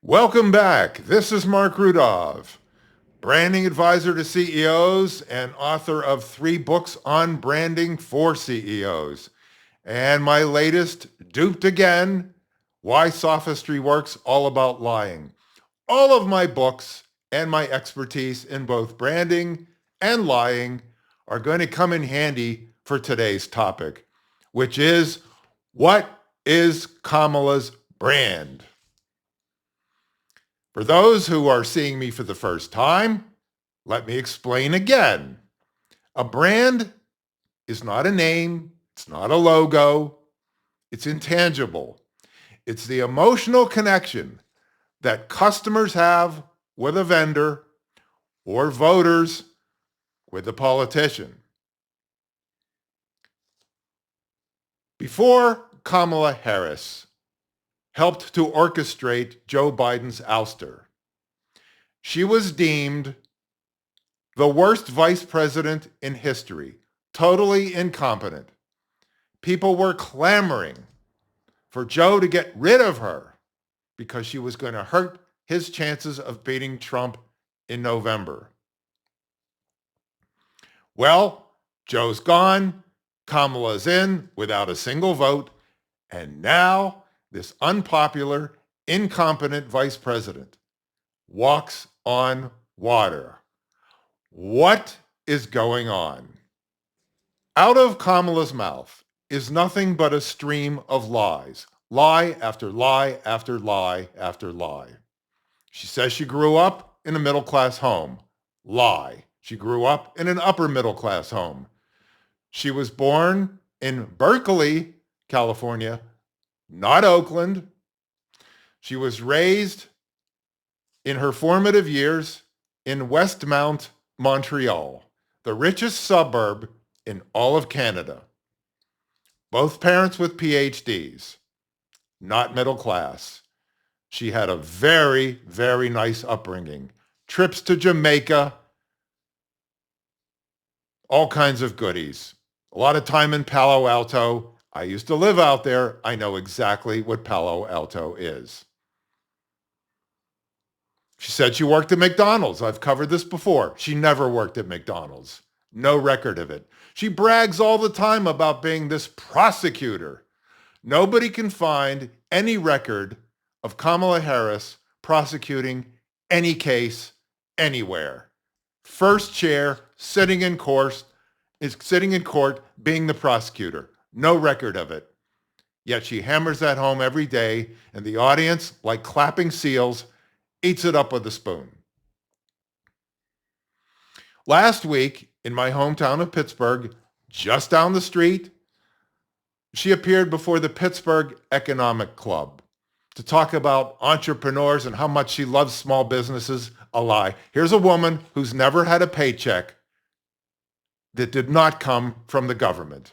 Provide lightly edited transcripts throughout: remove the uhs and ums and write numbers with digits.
Welcome back. This is Marc Rudov, branding advisor to CEOs and author of 3 books on branding for CEOs. And my latest, Duped Again, Why Sophistry Works, all about lying. All of my books and my expertise in both branding and lying are going to come in handy for today's topic, which is, what is Kamala's brand? For those who are seeing me for the first time, let me explain again. A brand is not a name, it's not a logo, it's intangible. It's the emotional connection that customers have with a vendor or voters with a politician. Before Kamala Harris helped to orchestrate Joe Biden's ouster, she was deemed the worst vice president in history, totally incompetent. People were clamoring for Joe to get rid of her because she was going to hurt his chances of beating Trump in November. Well, Joe's gone, Kamala's in without a single vote, and now this unpopular, incompetent vice president walks on water. What is going on? Out of Kamala's mouth is nothing but a stream of lies. Lie after lie after lie after lie. She says she grew up in a middle-class home. Lie. She grew up in an upper middle-class home. She was born in Berkeley, California, not Oakland. She was raised in her formative years in Westmount, Montreal, the richest suburb in all of Canada. Both parents with PhDs, not middle class. She had a very, very nice upbringing. Trips to Jamaica, all kinds of goodies. A lot of time in Palo Alto. I used to live out there. I know exactly what Palo Alto is. She said she worked at McDonald's. I've covered this before. She never worked at McDonald's. No record of it. She brags all the time about being this prosecutor. Nobody can find any record of Kamala Harris prosecuting any case anywhere. First chair, sitting in court, being the prosecutor. No record of it. Yet she hammers that home every day, and the audience, like clapping seals, eats it up with a spoon. Last week, in my hometown of Pittsburgh, just down the street, she appeared before the Pittsburgh Economic Club to talk about entrepreneurs and how much she loves small businesses. A lie. Here's a woman who's never had a paycheck that did not come from the government.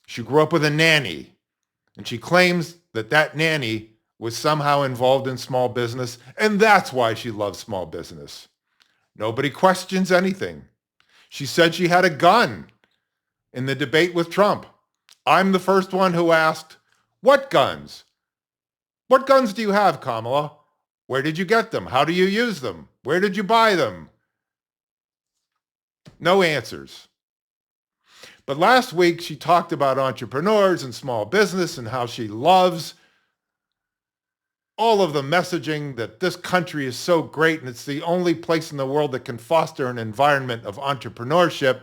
She grew up with a nanny, and she claims that that nanny was somehow involved in small business, and that's why she loves small business. Nobody questions anything. She said she had a gun in the debate with Trump. I'm the first one who asked, what guns? What guns do you have, Kamala? Where did you get them? How do you use them? Where did you buy them? No answers. But last week, she talked about entrepreneurs and small business and how she loves all of the messaging that this country is so great and it's the only place in the world that can foster an environment of entrepreneurship.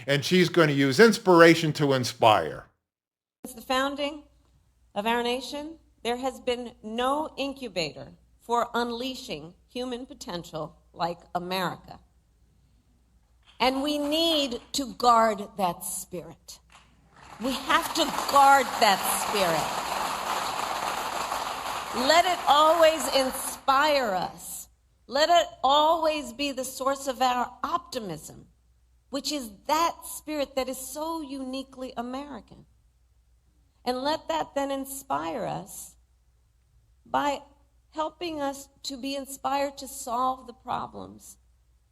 And she's going to use inspiration to inspire. Since the founding of our nation, there has been no incubator for unleashing human potential like America. And we need to guard that spirit. We have to guard that spirit. Let it always inspire us. Let it always be the source of our optimism, which is that spirit that is so uniquely American. And let that then inspire us by helping us to be inspired to solve the problems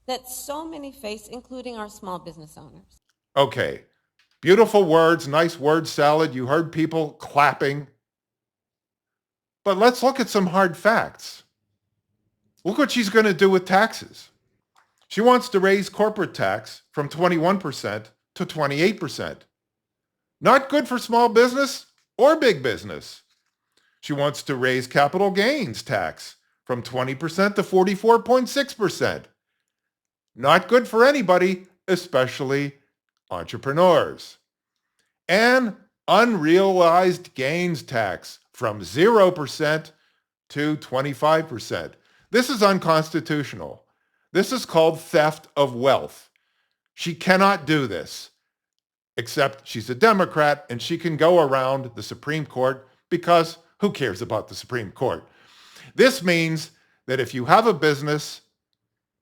that so many face, including our small business owners. Okay, beautiful words, nice word salad. You heard people clapping. But let's look at some hard facts. Look what she's going to do with taxes. She wants to raise corporate tax from 21% to 28%. Not good for small business or big business. She wants to raise capital gains tax from 20% to 44.6%. Not good for anybody, especially entrepreneurs. And unrealized gains tax from 0% to 25%. This is unconstitutional. This is called theft of wealth. She cannot do this, except she's a Democrat and she can go around the Supreme Court because who cares about the Supreme Court? This means that if you have a business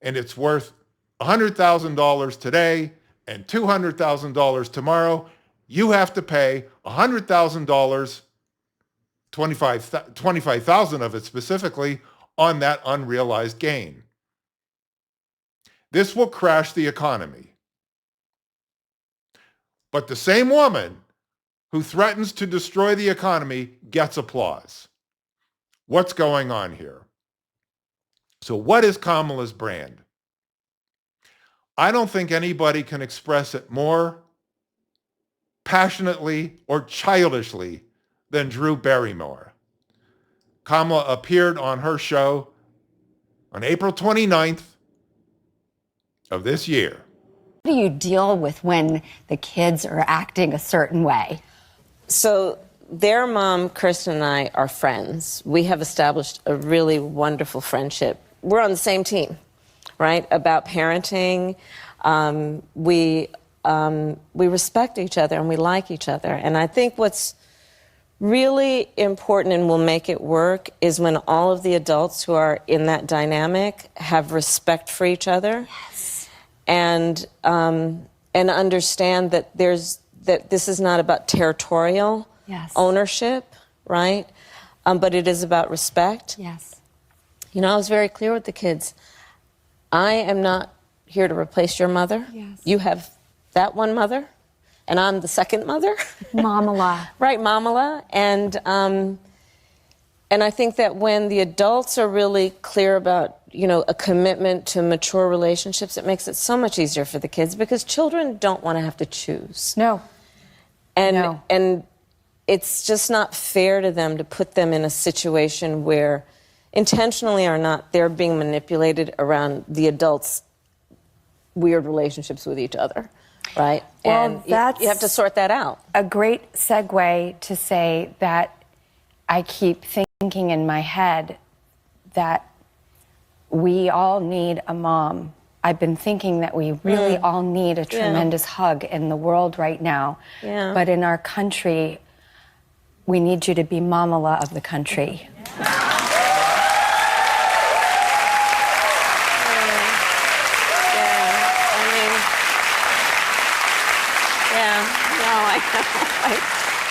and it's worth $100,000 today and $200,000 tomorrow, you have to pay $100,000, 25,000 of it specifically, on that unrealized gain. This will crash the economy. But the same woman who threatens to destroy the economy gets applause. What's going on here? So what is Kamala's brand? I don't think anybody can express it more passionately or childishly than Drew Barrymore. Kamala appeared on her show on April 29th of this year. How do you deal with when the kids are acting a certain way? So their mom, Kirsten, and I are friends. We have established a really wonderful friendship. We're on the same team, right, about parenting. We respect each other and we like each other. And I think what's really important and will make it work is when all of the adults who are in that dynamic have respect for each other. Yes. And understand that this is not about territorial ownership, right? But it is about respect. Yes. You know, I was very clear with the kids. I am not here to replace your mother. Yes. You have that one mother, and I'm the second mother. Mamala. Right, Mamala. And I think that when the adults are really clear about, you know, a commitment to mature relationships, it makes it so much easier for the kids because children don't want to have to choose. No. And it's just not fair to them to put them in a situation where, intentionally or not, they're being manipulated around the adults' weird relationships with each other, right? Well, and that's you have to sort that out. A great segue to say that I keep thinking in my head that we all need a mom. I've been thinking that we really all need a tremendous hug in the world right now. Yeah. But in our country, we need you to be Mamala of the country.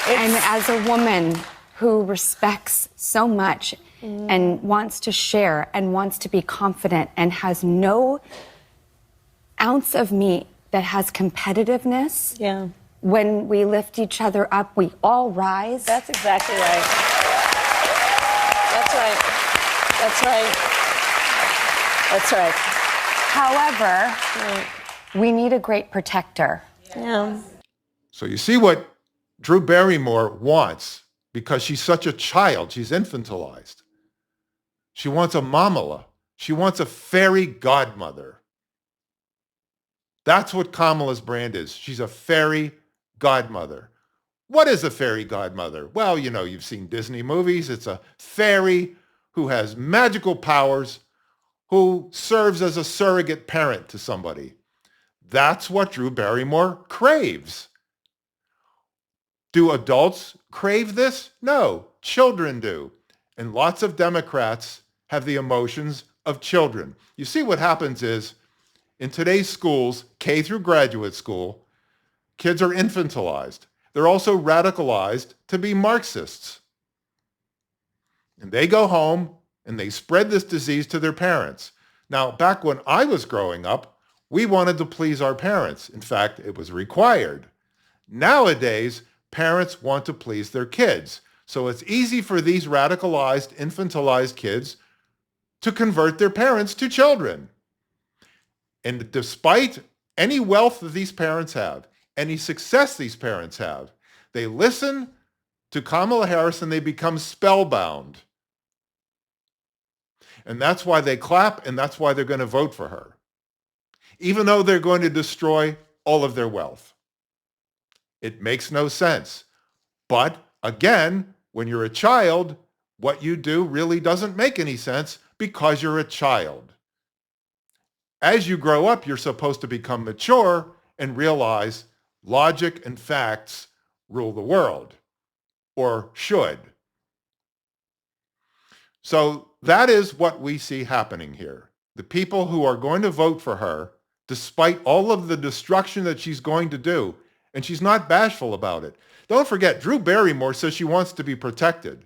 And as a woman who respects so much and wants to share and wants to be confident and has no ounce of me that has competitiveness, when we lift each other up, we all rise. That's exactly right. That's right. That's right. That's right. However, we need a great protector. Yeah. So you see what Drew Barrymore wants because she's such a child. She's infantilized. She wants a mamala. She wants a fairy godmother. That's what Kamala's brand is. She's a fairy godmother. What is a fairy godmother? Well, you know, you've seen Disney movies. It's a fairy who has magical powers, who serves as a surrogate parent to somebody. That's what Drew Barrymore craves. Do adults crave this? No, children do. And lots of Democrats have the emotions of children. You see, what happens is, in today's schools, K through graduate school, kids are infantilized. They're also radicalized to be Marxists. And they go home and they spread this disease to their parents. Now, back when I was growing up, we wanted to please our parents. In fact, it was required. Nowadays, parents want to please their kids. So it's easy for these radicalized, infantilized kids to convert their parents to children. And despite any wealth that these parents have, any success these parents have, they listen to Kamala Harris and they become spellbound. And that's why they clap, and that's why they're going to vote for her, even though they're going to destroy all of their wealth. It makes no sense. But again, when you're a child, what you do really doesn't make any sense because you're a child. As you grow up, you're supposed to become mature and realize logic and facts rule the world, or should. So that is what we see happening here. The people who are going to vote for her, despite all of the destruction that she's going to do, and she's not bashful about it. Don't forget, Drew Barrymore says she wants to be protected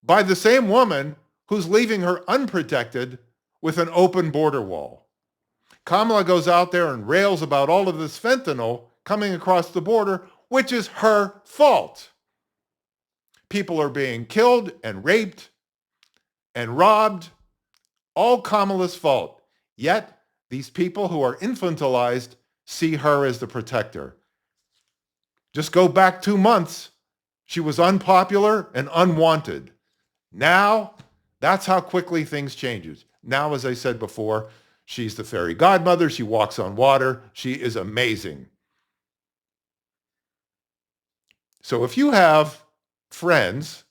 by the same woman who's leaving her unprotected with an open border wall. Kamala goes out there and rails about all of this fentanyl coming across the border, which is her fault. People are being killed and raped and robbed, all Kamala's fault. Yet, these people who are infantilized see her as the protector. Just go back 2 months. She was unpopular and unwanted. Now, that's how quickly things change. Now, as I said before, she's the fairy godmother. She walks on water. She is amazing. So if you have friends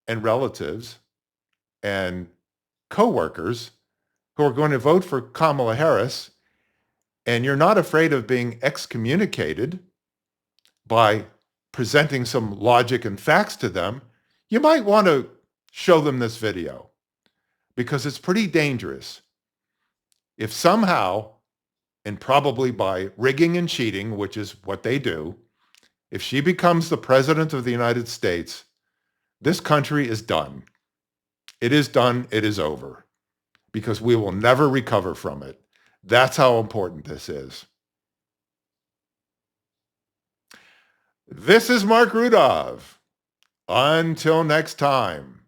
and relatives and coworkers who are going to vote for Kamala Harris, and you're not afraid of being excommunicated by presenting some logic and facts to them, you might want to show them this video because it's pretty dangerous. If somehow, and probably by rigging and cheating, which is what they do, if she becomes the president of the United States, this country is done. It is done. It is over because we will never recover from it. That's how important this is. This is Marc Rudov. Until next time.